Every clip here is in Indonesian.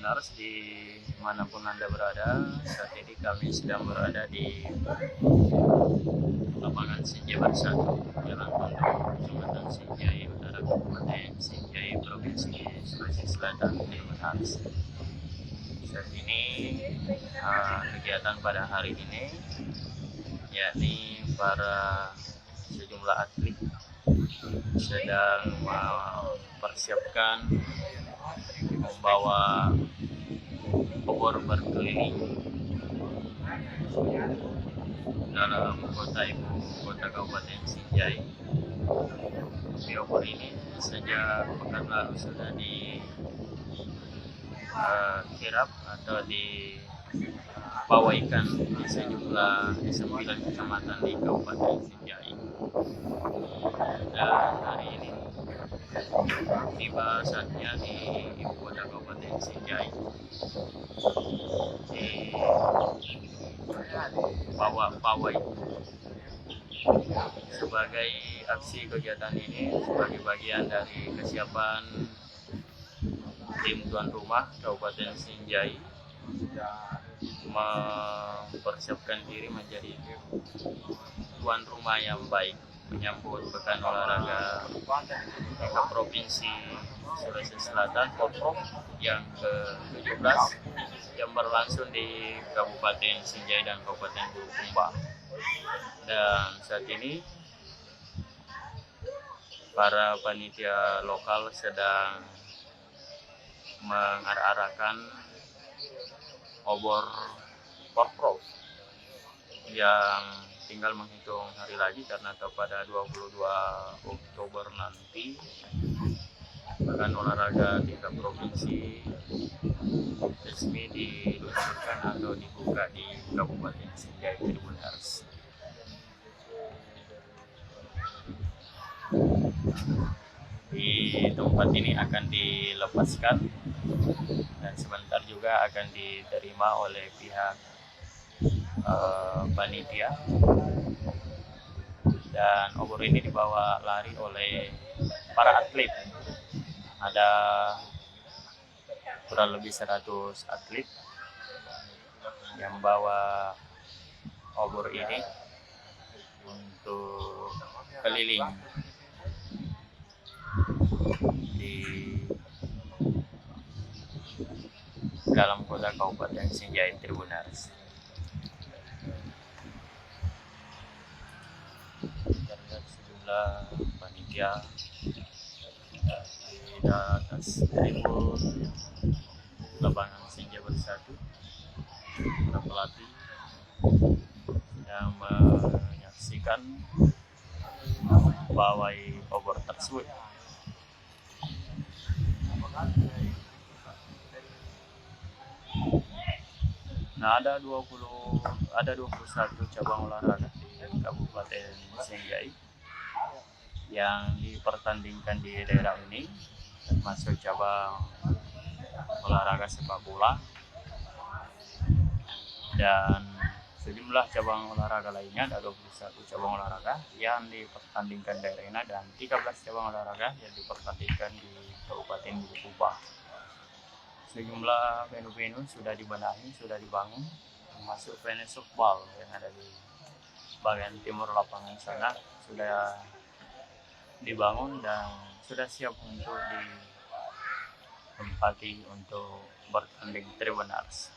Tribuners di manapun Anda berada. Saat ini kami sedang berada di lapangan Sinjai Bersatu, Jalan Tondok, Kecamatan Sinjai Utara, Kabupaten Sinjai, Provinsi Sulawesi Selatan, Tribuners. Saat ini kegiatan pada hari ini yakni para sejumlah atlet sedang mempersiapkan membawa obor berkeliling dalam ibu kota Kabupaten Sinjai. Di obor ini sejak pekan lalu sudah dikirap atau dipawaikan di sejumlah 9 kecamatan di Kabupaten Sinjai. Dan hari ini tiba saatnya di ibu kota Kabupaten Sinjai di pawai. Sebagai aksi kegiatan ini sebagai bagian dari kesiapan tim tuan rumah Kabupaten Sinjai mempersiapkan diri menjadi tuan rumah yang baik menyambut pekan olahraga tingkat provinsi Sulawesi Selatan Porprov yang ke-17 yang berlangsung di Kabupaten Sinjai dan Kabupaten Bulukumba. Dan saat ini para panitia lokal sedang mengarah-arahkan obor Porprov yang tinggal menghitung hari lagi karena pada 22 Oktober nanti pekan olahraga tingkat provinsi resmi diluncurkan atau dibuka di Kabupaten Sinjai Tribuners. Di tempat ini akan dilepaskan dan sebentar juga akan diterima oleh pihak panitia, dan obor ini dibawa lari oleh para atlet. Ada kurang lebih 100 atlet yang membawa obor ini untuk keliling di dalam kota Kabupaten Sinjai Tribuners. Terlihat sejumlah panitia di atas tribun lapangan Sinjai Bersatu, para pelatih yang menyaksikan pawai obor tersebut. Nah, ada 21 cabang olahraga di Kabupaten Sinjai yang dipertandingkan di daerah ini, termasuk cabang olahraga sepak bola dan sejumlah cabang olahraga lainnya. Ada 21 cabang olahraga yang dipertandingkan daerah ini dan 13 cabang olahraga yang dipertandingkan di Kabupaten Bulukumba. Sejumlah venue-venue sudah dibenahi, sudah dibangun, termasuk venue softball yang ada di bagian timur lapangan sana sudah dibangun dan sudah siap untuk ditempati untuk bertanding Tribuners.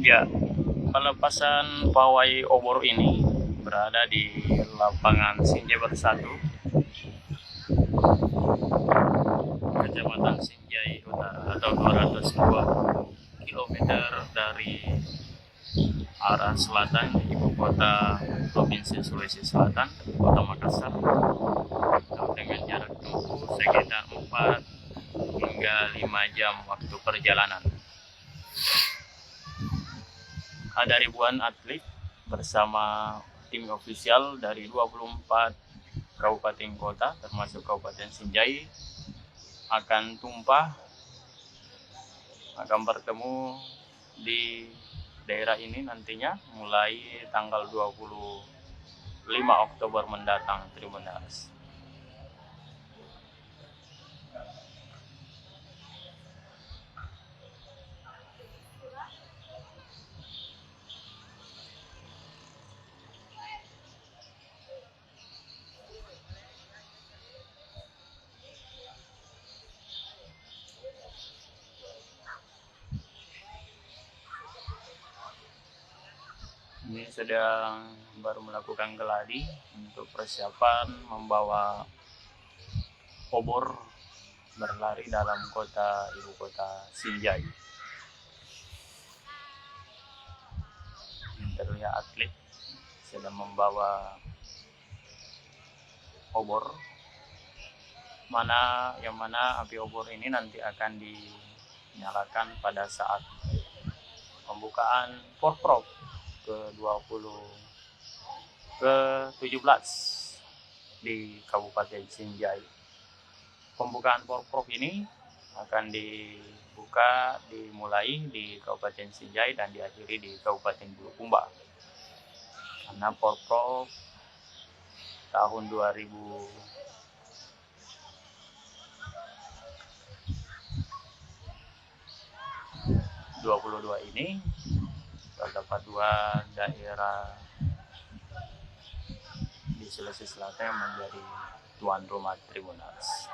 Ya, pelepasan pawai obor ini berada di lapangan Sinjai Bersatu, Kecamatan Sinjai Utara atau 220 km dari arah selatan ibu kota Provinsi Sulawesi Selatan, Kota Makassar, dengan jarak tempuh sekitar 4 hingga 5 jam waktu perjalanan. Ada ribuan atlet bersama tim ofisial dari 24 kabupaten kota termasuk Kabupaten Sinjai akan tumpah, akan bertemu di daerah ini nantinya mulai tanggal 25 Oktober mendatang. Tribuners. Ini sedang baru melakukan geladi untuk persiapan membawa obor berlari dalam ibu kota Sinjai. Terlihat atlet sedang membawa obor, yang mana api obor ini nanti akan dinyalakan pada saat pembukaan Porprov ke-17 di Kabupaten Sinjai. Pembukaan Porprov ini akan dimulai di Kabupaten Sinjai dan diakhiri di Kabupaten Bulukumba. Karena Porprov tahun 2022 ini terdapat 2 daerah di Sulawesi Selatan yang menjadi tuan rumah Tribuners.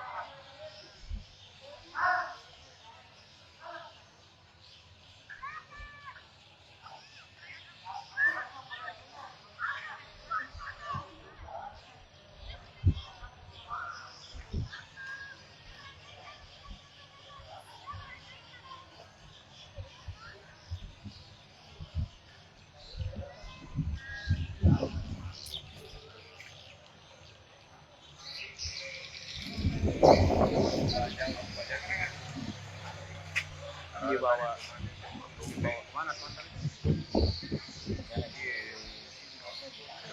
Di bawah mana konten?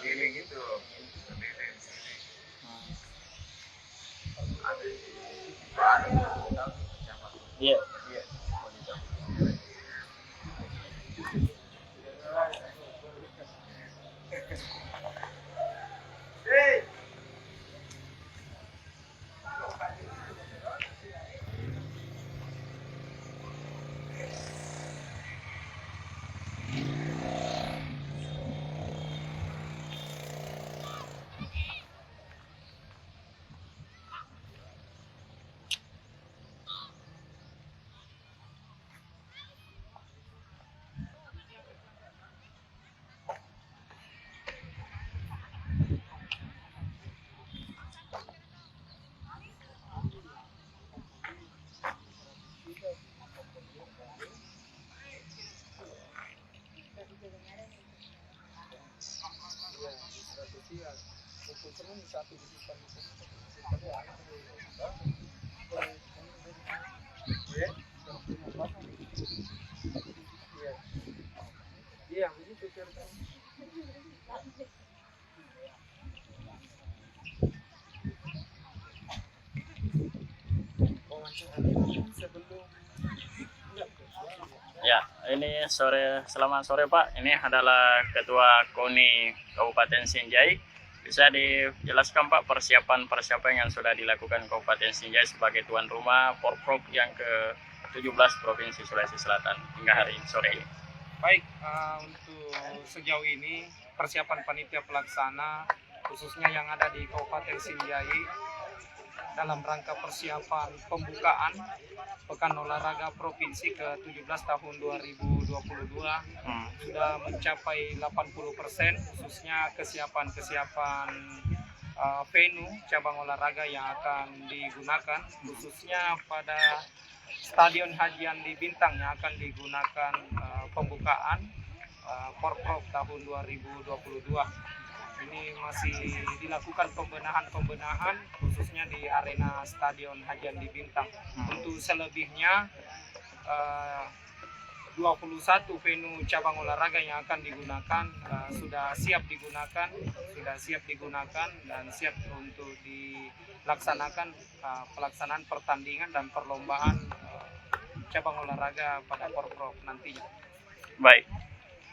Keliling itu. Iya. Iya, begitu ceritanya. Sebelum Ya, ini selamat sore Pak. Ini adalah Ketua KONI Kabupaten Sinjai. Bisa dijelaskan Pak persiapan yang sudah dilakukan Kabupaten Sinjai sebagai tuan rumah Porprov yang ke-17 Provinsi Sulawesi Selatan hingga hari sore ini. baik, untuk sejauh ini persiapan panitia pelaksana khususnya yang ada di Kabupaten Sinjai dalam rangka persiapan pembukaan Pekan Olahraga Provinsi ke-17 tahun 2022 sudah mencapai 80%, khususnya kesiapan venue cabang olahraga yang akan digunakan, khususnya pada Stadion Hajian di Bintang yang akan digunakan pembukaan Porprov tahun 2022. Ini masih dilakukan pembenahan khususnya di arena Stadion Hajian di Bintang. Untuk selebihnya 21 venue cabang olahraga yang akan digunakan sudah siap digunakan, dan siap untuk dilaksanakan pelaksanaan pertandingan dan perlombaan cabang olahraga pada Porprov nantinya. Baik.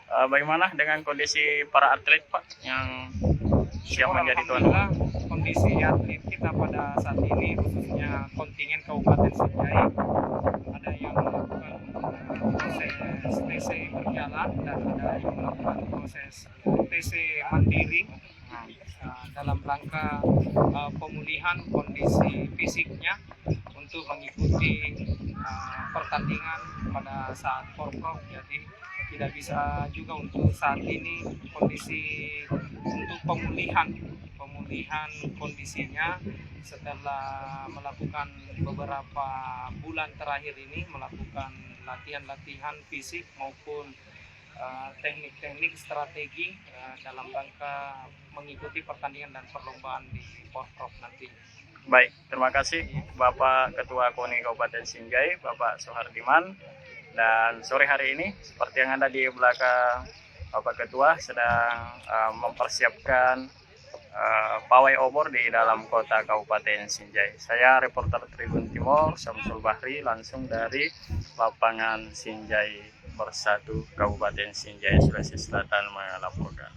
Bagaimana dengan kondisi para atlet Pak yang siap menjadi tuan rumah? Alhamdulillah, kondisi atlet kita pada saat ini khususnya kontingen Kabupaten Sinjai ada yang melakukan proses TC berjalan dan ada yang melakukan proses TC mandiri dalam rangka pemulihan kondisi fisiknya untuk mengikuti pertandingan pada saat Porprov. Jadi tidak bisa juga untuk saat ini kondisi untuk pemulihan kondisinya setelah melakukan beberapa bulan terakhir ini melakukan latihan fisik maupun teknik-teknik strategi dalam rangka mengikuti pertandingan dan perlombaan di Porprov nanti. Baik, terima kasih Bapak Ketua KONI Kabupaten Sinjai, Bapak Soehardiman. Dan sore hari ini, seperti yang ada di belakang Bapak Ketua, sedang mempersiapkan pawai obor di dalam kota Kabupaten Sinjai. Saya reporter Tribun Timur, Syamsul Bahri, langsung dari lapangan Sinjai Bersatu, Kabupaten Sinjai, Sulawesi Selatan melaporkan.